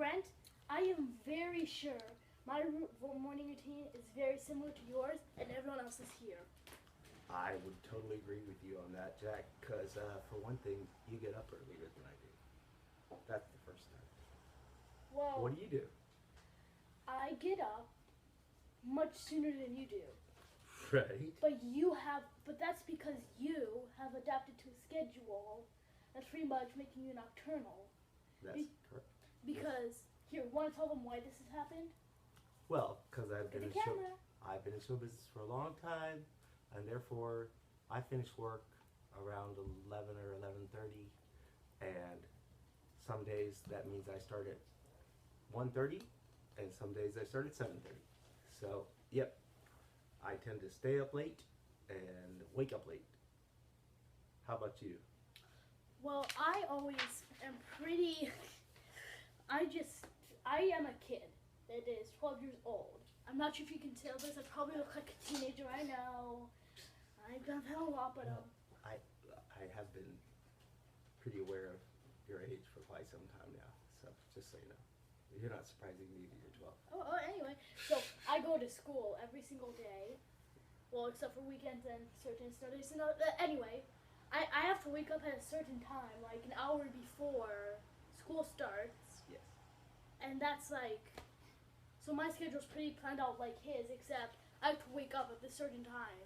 Brent, I am very sure my morning routine is very similar to yours and everyone else is here. I would totally agree with you on that, Jack, because for one thing, you get up earlier than I do. That's the first time. Well, What do you do? I get up much sooner than you do. Right. But that's because you have adapted to a schedule that's pretty much making you nocturnal. That's correct. Because, here, want to tell them why this has happened? Well, because I've been in show business for a long time, and therefore I finish work around 11 or 11:30, and some days that means I start at 1:30, and some days I start at 7:30. So, yep, I tend to stay up late and wake up late. How about you? Well, I always am pretty... I am a kid that is 12 years old. I'm not sure if you can tell this. I probably look like a teenager, I know. I've done that a lot, but I have been pretty aware of your age for quite some time now, so just so you know. You're not surprising me that you're 12. Anyway, so I go to school every single day. Well, except for weekends and certain studies. Anyway, I have to wake up at a certain time, like an hour before school starts. Yes. And that's like, so my schedule's pretty planned out like his, except I have to wake up at a certain time.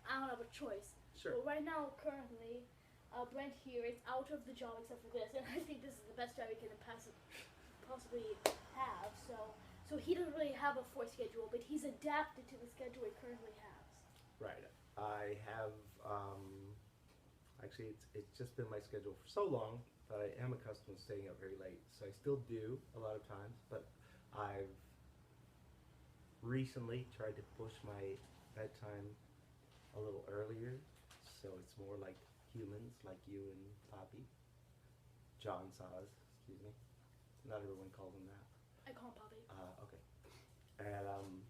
I don't have a choice. Sure. But right now, currently, Brent here is out of the job except for this, and I think this is the best job he can possibly have. So he doesn't really have a forced schedule, but he's adapted to the schedule he currently has. Right. I have, actually it's just been my schedule for so long that I am accustomed to staying up very late. So I still do a lot of times, but I've recently tried to push my bedtime a little earlier, so it's more like humans, like you and Poppy. John Saws, excuse me. Not everyone calls him that. I call him Poppy. Okay. And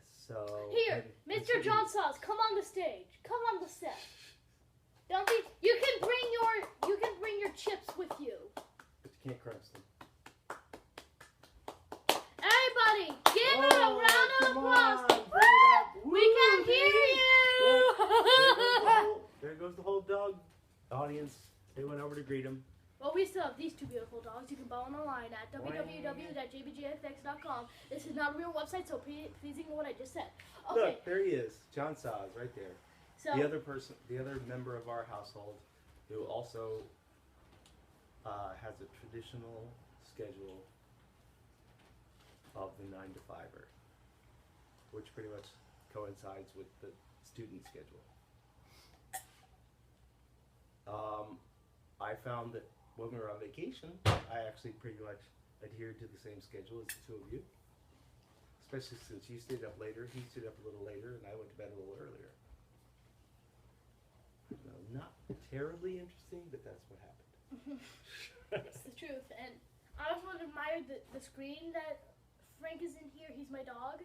so here, Mr. John Saws, come on the stage. Come on the set. Don't be. You can bring your chips with you. But you can't crunch them. Everybody, give it a round of applause. We can hear you. There goes the whole dog audience. They went over to greet him. Well, we still have these two beautiful dogs. You can buy them online at www.jbgfx.com. This is not a real website, so please ignore what I just said. Okay. Look, there he is, John Saws, right there. So, the other member of our household, who also has a traditional schedule of the 9 to 5er, which pretty much coincides with the student schedule. I found that when we were on vacation, I actually pretty much adhered to the same schedule as the two of you. Especially since you stayed up later, he stayed up a little later, and I went to bed a little earlier. Not terribly interesting, but that's what happened. it's the truth. And I also admire the screen that Frank is in here. He's my dog.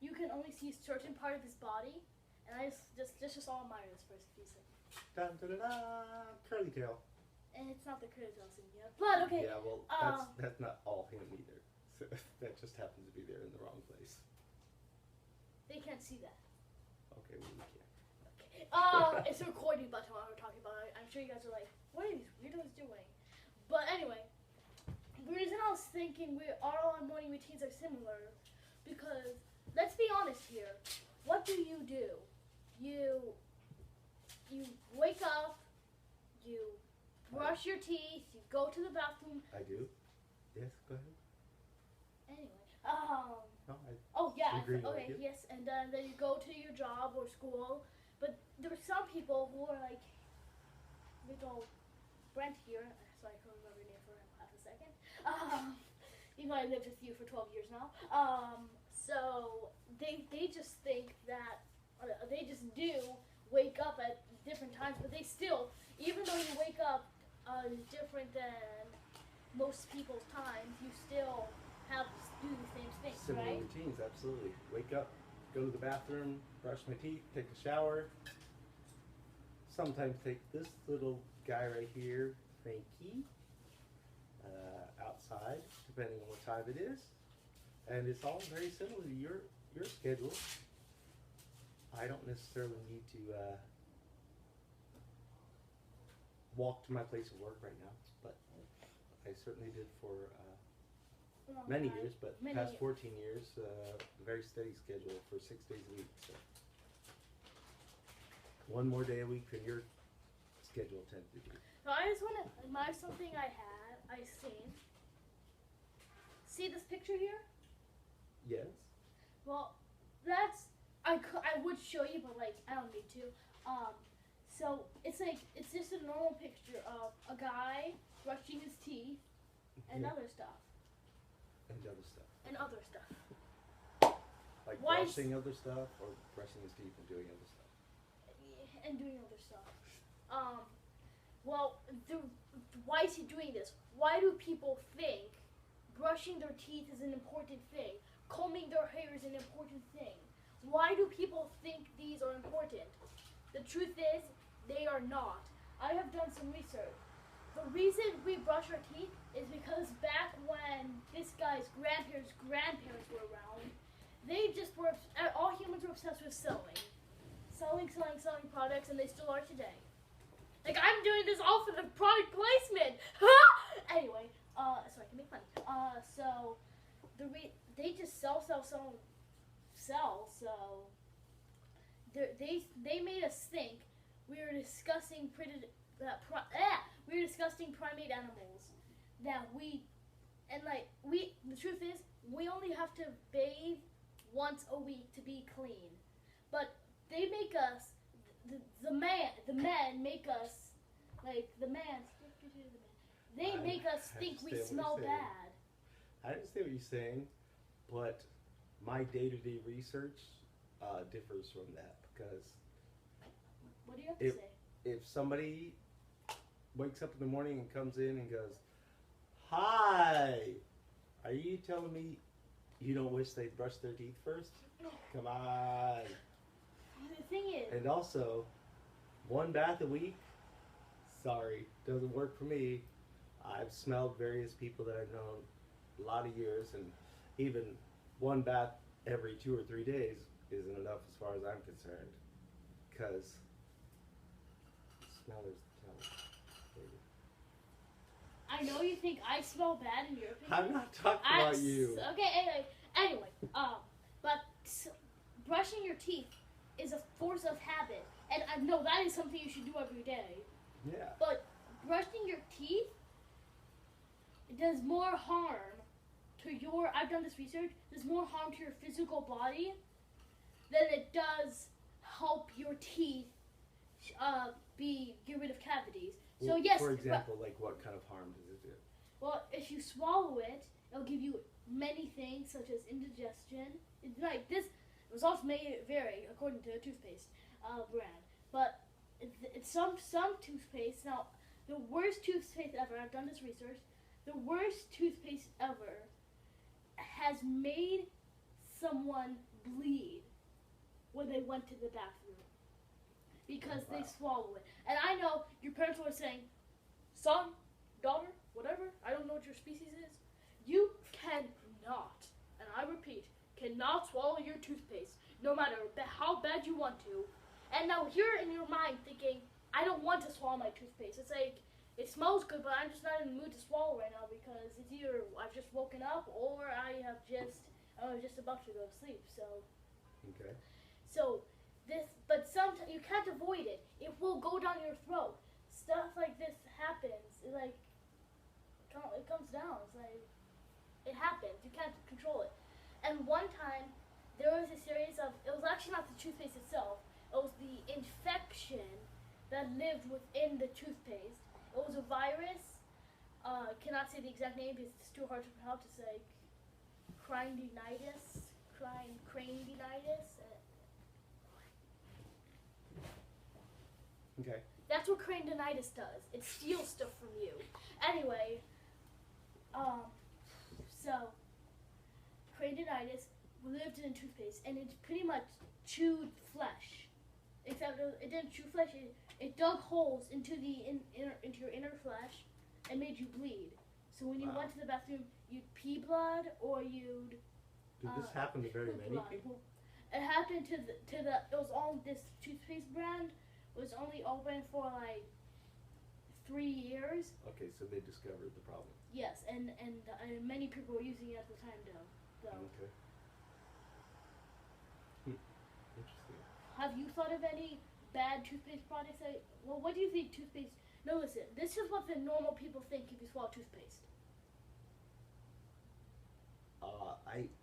You can only see a certain part of his body, and I just all admire this first piece. Dun, dun, dun, dun, curly tail. And it's not the curly tail scene yet. But okay. Yeah, well, that's not all him either. So that just happens to be there in the wrong place. They can't see that. Okay, well, we can. It's a recording button while we're talking about it. I'm sure you guys are like, what are these weirdos doing? But anyway, the reason I was thinking our morning routines are similar, because let's be honest here. What do? You wake up, you brush your teeth, you go to the bathroom. I do. Yes, go ahead. Anyway, agree okay, with you. yes, and then you go to your job or school. But there are some people who are like little Brent here, so I can remember your name for half a second. Even though I lived with you for 12 years now. So they just think that they just do wake up at different times, but they still, even though you wake up different than most people's times, you still have to do the same things, Similar right? routines, absolutely. Wake up, go to the bathroom, brush my teeth, take a shower. Sometimes take this little guy right here, Frankie, outside to depending on what time it is. And it's all very similar to your schedule. I don't necessarily need to walk to my place of work right now, but I certainly did for many years, but past 14 years, a very steady schedule for 6 days a week. So one more day a week than your schedule tends to be. So I just want to admire something I seen. See this picture here? Yes. Well, that's I would show you, but like I don't need to. So it's just a normal picture of a guy brushing his teeth and other stuff. And other stuff. Like brushing other stuff, or brushing his teeth and doing other stuff. And doing other stuff. Well, why is he doing this? Why do people think brushing their teeth is an important thing? Combing their hair is an important thing. Why do people think these are important? The truth is, they are not. I have done some research. The reason we brush our teeth is because back when this guy's grandparents were around, all humans were obsessed with selling products, and they still are today. Like, I'm doing this all for the product placement. Anyway, so I can make money. So they just sell. So they made us think we were discussing primate animals the truth is we only have to bathe once a week to be clean, but they make us the men make us think we smell bad. I understand what you're saying, but my day-to-day research differs from that, because what do you have to say? If somebody wakes up in the morning and comes in and goes, "Hi, are you telling me you don't wish they'd brush their teeth first? Come on." The thing is... And also, one bath a week, sorry, doesn't work for me. I've smelled various people that I've known a lot of years, and even one bath every 2 or 3 days isn't enough as far as I'm concerned, because smell is talent, baby. I know you think I smell bad in your opinion. I'm not talking about you. Okay, anyway, but brushing your teeth is a force of habit, and I know that is something you should do every day. Yeah. But brushing your teeth does more harm to I've done this research, does more harm to your physical body than it does help your teeth get rid of cavities. Well, so yes. For example, like what kind of harm does it do? Well, if you swallow it, it'll give you many things such as indigestion. It's like this. It was also made vary according to the toothpaste brand, but it's some toothpaste. Now, the worst toothpaste ever. I've done this research. The worst toothpaste ever has made someone bleed when they went to the bathroom because they swallow it. And I know your parents were saying, "Son, daughter, whatever. I don't know what your species is. You cannot, and I repeat, cannot swallow your toothpaste, no matter how bad you want to." And now you're in your mind thinking, "I don't want to swallow my toothpaste." It's like, it smells good, but I'm just not in the mood to swallow right now because it's either I've just woken up or I was just about to go to sleep. So, okay. So but sometimes you can't avoid it. It will go down your throat. Stuff like this happens. It comes down. It's like, it happens. You can't control it. And one time, there was a series of, it was actually not the toothpaste itself, it was the infection that lived within the toothpaste. It was a virus, cannot say the exact name because it's too hard to pronounce. It's like craniditis. Okay. That's what craniditis does. It steals stuff from you. Anyway, so craniditis lived in toothpaste, and it pretty much chewed flesh. Except it didn't chew flesh. It dug holes into your inner flesh and made you bleed. So when you went to the bathroom, you'd pee blood or you'd. Did this happen to very many blood. people? It happened to the. It was all this toothpaste brand was only open for like 3 years. Okay, so they discovered the problem. Yes, and many people were using it at the time, though. Okay. Interesting. Have you thought of any bad toothpaste products? Well, what do you think toothpaste? No, listen. This is what the normal people think if you swallow toothpaste.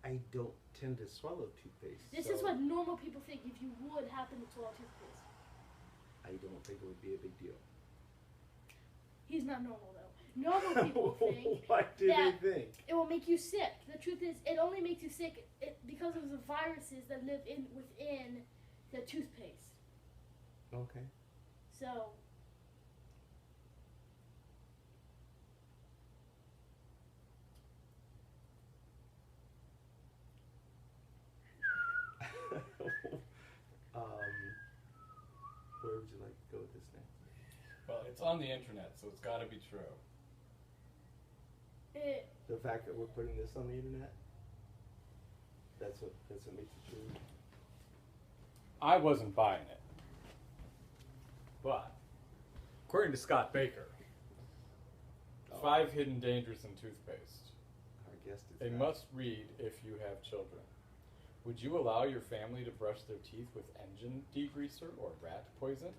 I don't tend to swallow toothpaste. This is what normal people think if you would happen to swallow toothpaste. I don't think it would be a big deal. He's not normal though. Normal people think What do they think? It will make you sick. The truth is, it only makes you sick because of the viruses that live within the toothpaste. Okay. So. Where would you like to go with this thing? Well, it's on the internet, so it's got to be true. The fact that we're putting this on the internet? That's what makes it true. I wasn't buying it. But, according to Scott Baker, 5 hidden dangers in toothpaste. Our guest is A must read if you have children. Would you allow your family to brush their teeth with engine degreaser or rat poison?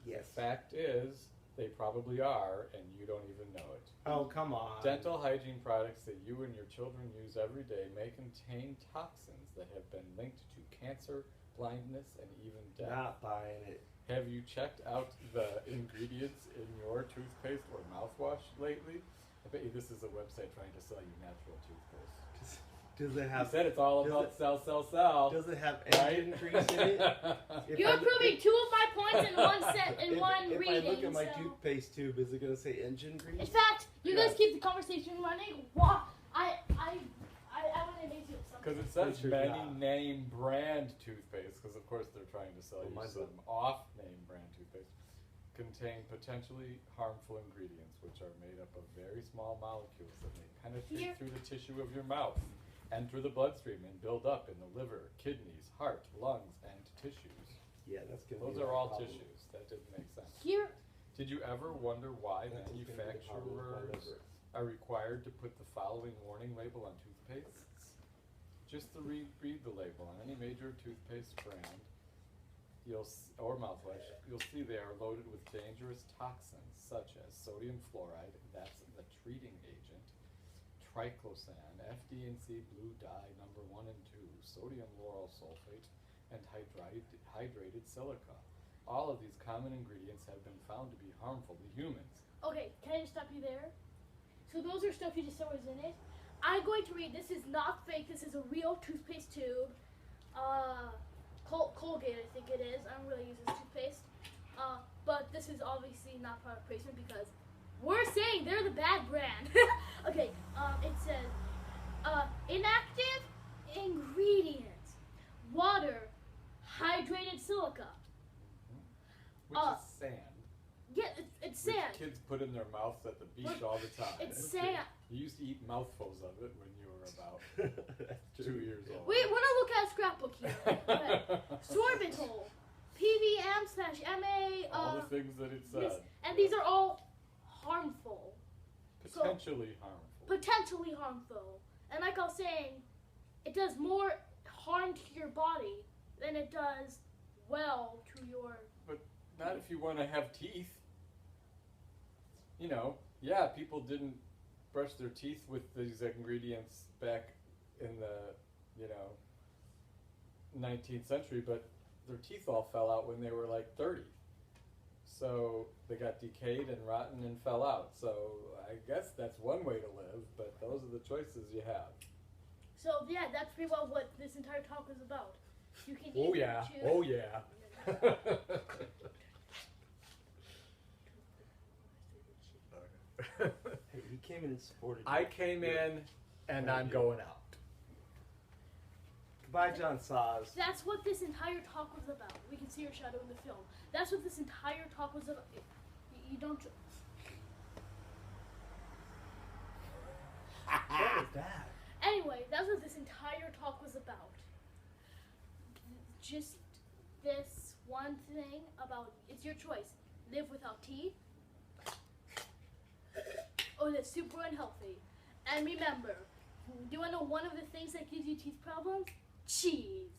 Yes. Fact is, they probably are, and you don't even know it. Oh, come on. Dental hygiene products that you and your children use every day may contain toxins that have been linked to cancer, blindness, and even death. Not buying it. Have you checked out the ingredients in your toothpaste or mouthwash lately? I bet you this is a website trying to sell you natural toothpaste. Does it You have? said it's all about sell. Does it have engine grease in it? You're proving 2 of my points in one set in one if reading. I look at my so. toothpaste tube, is it going to say engine grease? In fact, you guys keep the conversation running. I want to make you something. Because it says Sure, many yeah. name brand toothpaste, because of course they're trying to sell you some off name brand toothpaste, contain potentially harmful ingredients, which are made up of very small molecules that may penetrate through the tissue of your mouth, enter the bloodstream, and build up in the liver, kidneys, heart, lungs, and tissues. Yeah, that's going to Those be are all problem. tissues. That didn't make sense. Here. Did you ever wonder why That's just gonna be a problem with my manufacturers liver. are required to put the following warning label on toothpaste? Just to read the label on any major toothpaste brand, or mouthwash, you'll see they are loaded with dangerous toxins such as sodium fluoride, that's the treating agent, triclosan, FD&C blue dye number 1 and 2, sodium lauryl sulfate, and hydrated silica. All of these common ingredients have been found to be harmful to humans. Okay, can I just stop you there? So those are stuff you just saw was in it. I'm going to read. This is not fake. This is a real toothpaste tube. Colgate, I think it is. I don't really use this toothpaste. But this is obviously not product placement because we're saying they're the bad brand. Okay, it says inactive ingredients: water, hydrated silica. Which is sand. Yeah, it's sand. Which kids put in their mouths at the beach all the time. It's sand. You used to eat mouthfuls of it when you were about 2 years old. Wait, when I look at a scrapbook here. Okay. Sorbitol, PVM/MA. All the things that it said. And these are all harmful. Potentially harmful. Potentially harmful. And like I was saying, it does more harm to your body than it does well to your... But not if you want to have teeth. You know, yeah, people didn't brush their teeth with these ingredients back in the, 19th century, but their teeth all fell out when they were like 30. So they got decayed and rotten and fell out. So I guess that's one way to live, but those are the choices you have. So yeah, that's pretty well what this entire talk was about. You can Oh either yeah, choose... oh yeah. Hey, he came in and supported you. I came in and I'm going out. Goodbye, John Saws. That's what this entire talk was about. We can see your shadow in the film. That's what this entire talk was about. You don't... What was that? Anyway, that's what this entire talk was about. Just this one thing about, it's your choice. Live without teeth, or live super unhealthy. And remember, do you want to know one of the things that gives you teeth problems? Cheese.